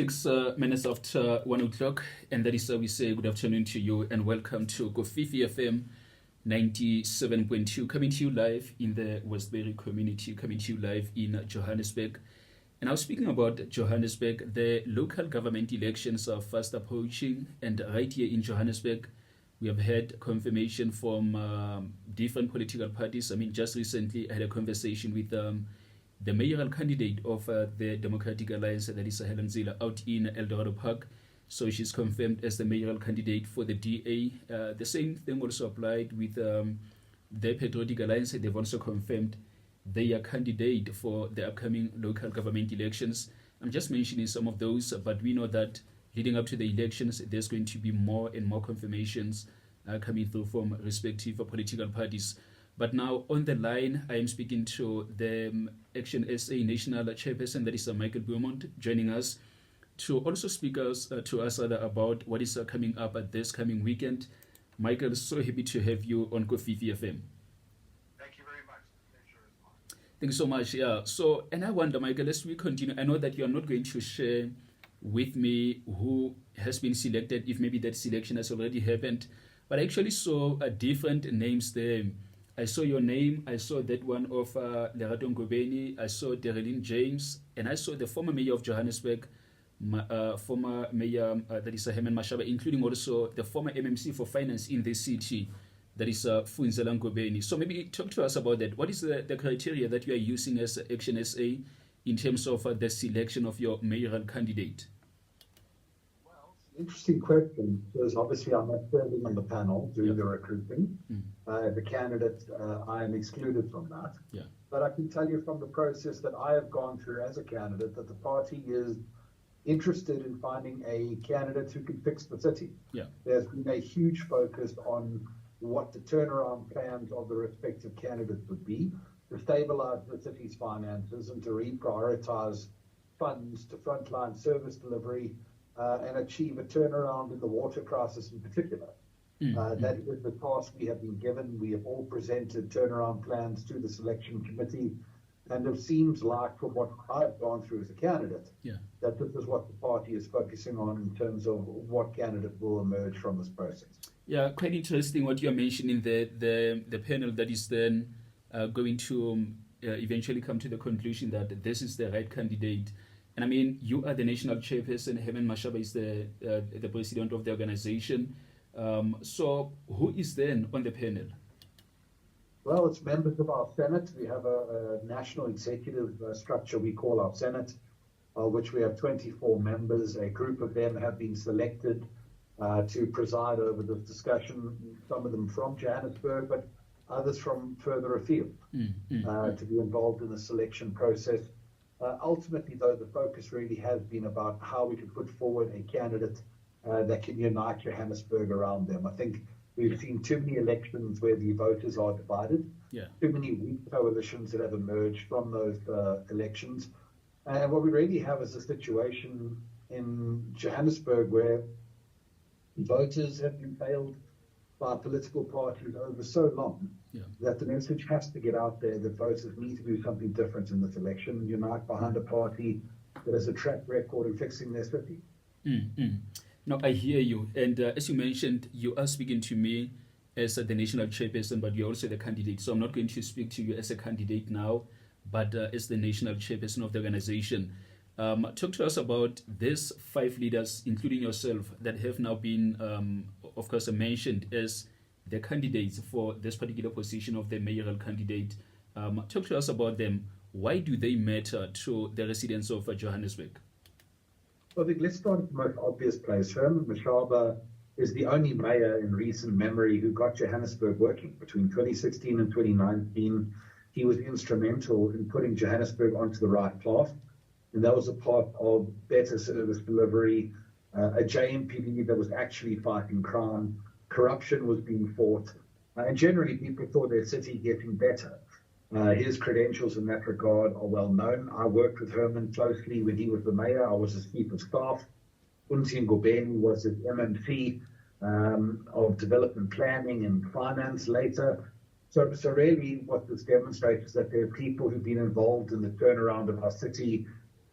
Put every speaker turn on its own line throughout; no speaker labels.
6 minutes after 1 o'clock, and that is how we say good afternoon to you and welcome to Kofifi FM 97.2, coming to you live in the Westbury community, coming to you live in Johannesburg. And now, speaking about Johannesburg, the local government elections are fast approaching, and right here in Johannesburg, we have had confirmation from different political parties. I mean, just recently, I had a conversation with the mayoral candidate of the Democratic Alliance, that is Helen Zille, out in Eldorado Park. So she's confirmed as the mayoral candidate for the DA. The same thing also applied with the Patriotic Alliance. They've also confirmed their candidate for the upcoming local government elections. I'm just mentioning some of those, but we know that leading up to the elections, there's going to be more and more confirmations coming through from respective political parties. But now on the line, I am speaking to the Action SA National Chairperson, that is Michal Beaumont, joining us to also speak to us about what is coming up at this coming weekend. Michael, so happy to have you on Kofifi FM.
Thank you very much. The pleasure is mine.
Thank you so much. Yeah. So, and I wonder, Michael, as we continue, I know that you are not going to share with me who has been selected, if maybe that selection has already happened, but I actually saw different names there. I saw your name, I saw that one of Lerato Ngobeni, I saw Derelyn James, and I saw the former mayor of Johannesburg, former mayor, that is Herman Mashaba, including also the former MMC for finance in the city, that is Funzela Ngobeni. So maybe talk to us about that. What is the criteria that you are using as Action SA in terms of the selection of your mayoral candidate?
Interesting question, because obviously I'm not serving on the panel doing the recruiting. The candidate, I am excluded from that.
Yeah.
But I can tell you from the process that I have gone through as a candidate that the party is interested in finding a candidate who can fix the city.
Yeah.
There's been a huge focus on what the turnaround plans of the respective candidates would be to stabilize the city's finances and to reprioritize funds to frontline service delivery and achieve a turnaround in the water crisis in particular. That is the task we have been given. We have all presented turnaround plans to the selection committee, and it seems like, from what I've gone through as a candidate, that this is what the party is focusing on in terms of what candidate will emerge from this process.
Yeah, quite interesting what you're mentioning, the panel that is then going to eventually come to the conclusion that this is the right candidate. And I mean, you are the national chairperson. Herman Mashaba is the president of the organization. So who is then on the panel?
Well, it's members of our Senate. We have a national executive structure we call our Senate, which we have 24 members. A group of them have been selected to preside over this discussion, some of them from Johannesburg, but others from further afield, to be involved in the selection process. Ultimately, though, the focus really has been about how we can put forward a candidate that can unite Johannesburg around them. I think we've seen too many elections where the voters are divided, too many weak coalitions that have emerged from those elections. And what we really have is a situation in Johannesburg where voters have been failed by political parties over so long that the message has to get out there that voters need to do something different in this election, unite behind a party that has a track record of fixing their city.
No, I hear you. And as you mentioned, you are speaking to me as the national chairperson, but you're also the candidate. So I'm not going to speak to you as a candidate now, but as the national chairperson of the organization. Talk to us about these 5 leaders, including yourself, that have now been, of course, mentioned as the candidates for this particular position of the mayoral candidate. Talk to us about them. Why do they matter to the residents of Johannesburg?
Well, I think let's start at the most obvious place. Herman Mashaba is the only mayor in recent memory who got Johannesburg working. Between 2016 and 2019, he was instrumental in putting Johannesburg onto the right path. And that was a part of better service delivery, a JMPD that was actually fighting crime, corruption was being fought, and generally people thought their city getting better. His credentials in that regard are well known. I worked with Herman closely when he was the mayor. I was his chief of staff. Unsi Ngobeni was his MMC of development planning and finance later. So really what this demonstrates is that there are people who've been involved in the turnaround of our city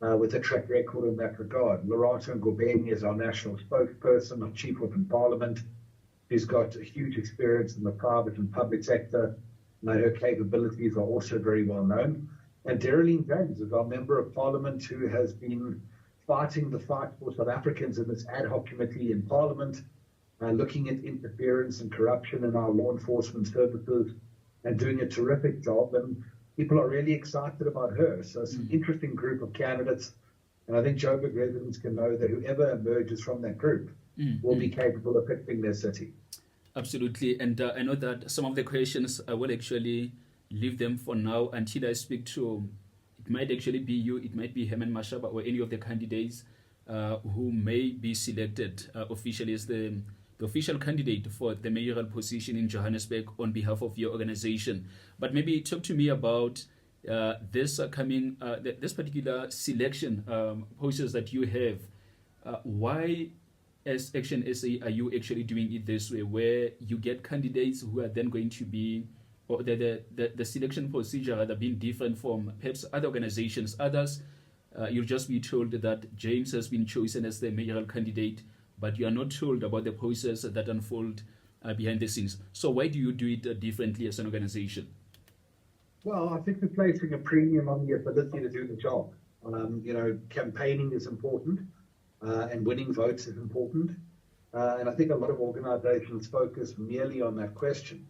with a track record in that regard. Lorato Ngobeni is our national spokesperson, our Chief Whip in Parliament, who's got a huge experience in the private and public sector. And her capabilities are also very well known. And Darylene James is our Member of Parliament who has been fighting the fight for South Africans in this ad hoc committee in Parliament, looking at interference and corruption in our law enforcement services and doing a terrific job. And people are really excited about her. So it's an interesting group of candidates. And I think Joburg residents can know that whoever emerges from that group will be capable of fixing their city.
Absolutely. And I know that some of the questions I will actually leave them for now until I speak to, it might actually be you, it might be Herman Mashaba or any of the candidates who may be selected officially as the official candidate for the mayoral position in Johannesburg on behalf of your organization. But maybe talk to me about this particular selection process that you have. Why, as Action SA, are you actually doing it this way, where you get candidates who are then going to be, or the selection procedure rather being different from perhaps other organizations? Others, you'll just be told that James has been chosen as the mayoral candidate, but you are not told about the process that unfold behind the scenes. So why do you do it differently as an organization?
Well, I think we're placing a premium on the ability to do the job. Campaigning is important, and winning votes is important. And I think a lot of organizations focus merely on that question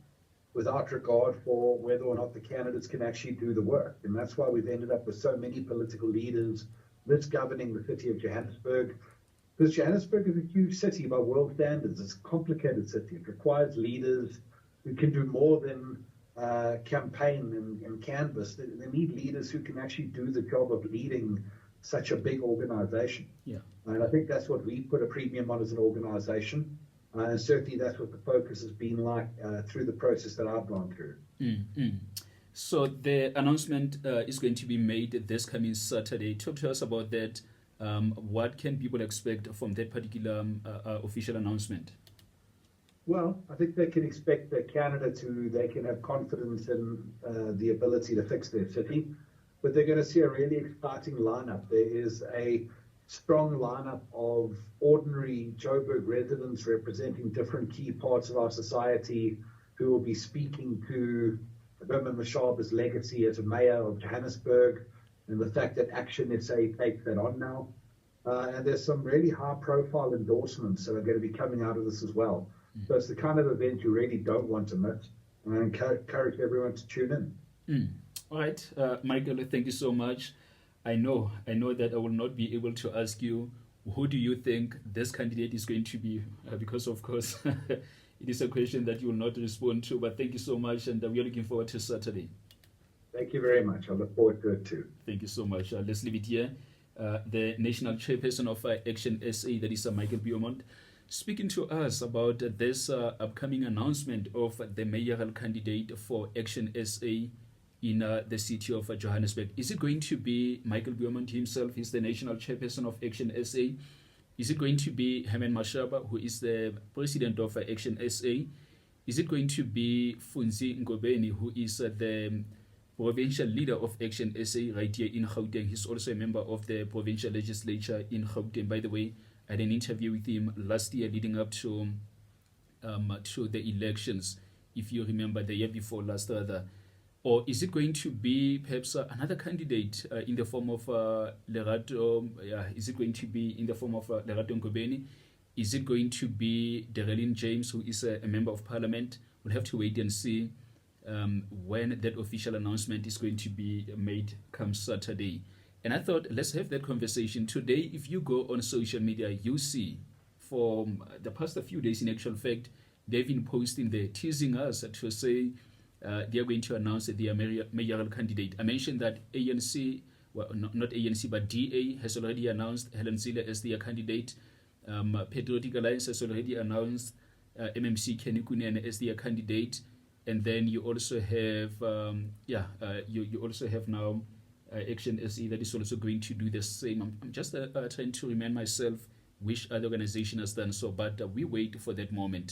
without regard for whether or not the candidates can actually do the work. And that's why we've ended up with so many political leaders misgoverning the city of Johannesburg. Because Johannesburg is a huge city by world standards. It's a complicated city. It requires leaders who can do more than campaign and canvass. They need leaders who can actually do the job of leading such a big organization.
Yeah.
And I think that's what we put a premium on as an organization. And certainly that's what the focus has been like through the process that I've gone through.
So the announcement is going to be made this coming Saturday. Talk to us about that. What can people expect from that particular official announcement?
Well, I think they can expect the candidates who they can have confidence in the ability to fix their city. But they're going to see a really exciting lineup. There is a strong lineup of ordinary Joburg residents representing different key parts of our society who will be speaking to Herman Mashaba's legacy as a mayor of Johannesburg and the fact that Action SA takes that on now. And there's some really high-profile endorsements that are going to be coming out of this as well. So it's the kind of event you really don't want to miss. And I encourage everyone to tune in.
All right, Michael, thank you so much. I know that I will not be able to ask you who do you think this candidate is going to be, because of course it is a question that you will not respond to. But thank you so much, and we are looking forward to Saturday.
Thank you very much. I look forward to it too.
Thank you so much. Let's leave it here. The national chairperson of Action SA, that is Michal Beaumont, speaking to us about this upcoming announcement of the mayoral candidate for Action SA in the city of Johannesburg. Is it going to be Michal Beaumont himself? He's the national chairperson of Action SA. Is it going to be Herman Mashaba, who is the president of Action SA? Is it going to be Funzi Ngobeni, who is the provincial leader of Action SA right here in Gauteng? He's also a member of the provincial legislature in Gauteng. By the way, I had an interview with him last year leading up to the elections, if you remember, the year before last rather. Or is it going to be perhaps another candidate in the form of Lerato? Is it going to be in the form of Lerato Ngobeni? Is it going to be Darylene James, who is a member of parliament? We'll have to wait and see when that official announcement is going to be made come Saturday. And I thought, let's have that conversation today. If you go on social media, you see for the past few days, in actual fact, they've been posting there, teasing us to say they are going to announce their mayoral candidate. I mentioned that ANC, well, not ANC, but DA has already announced Helen Zille as their candidate. Patriotic Alliance has already announced MMC Kenny Kunene as their candidate. And then you also have, you also have now Action SA that is also going to do the same. I'm just trying to remind myself which other organization has done so, but we wait for that moment.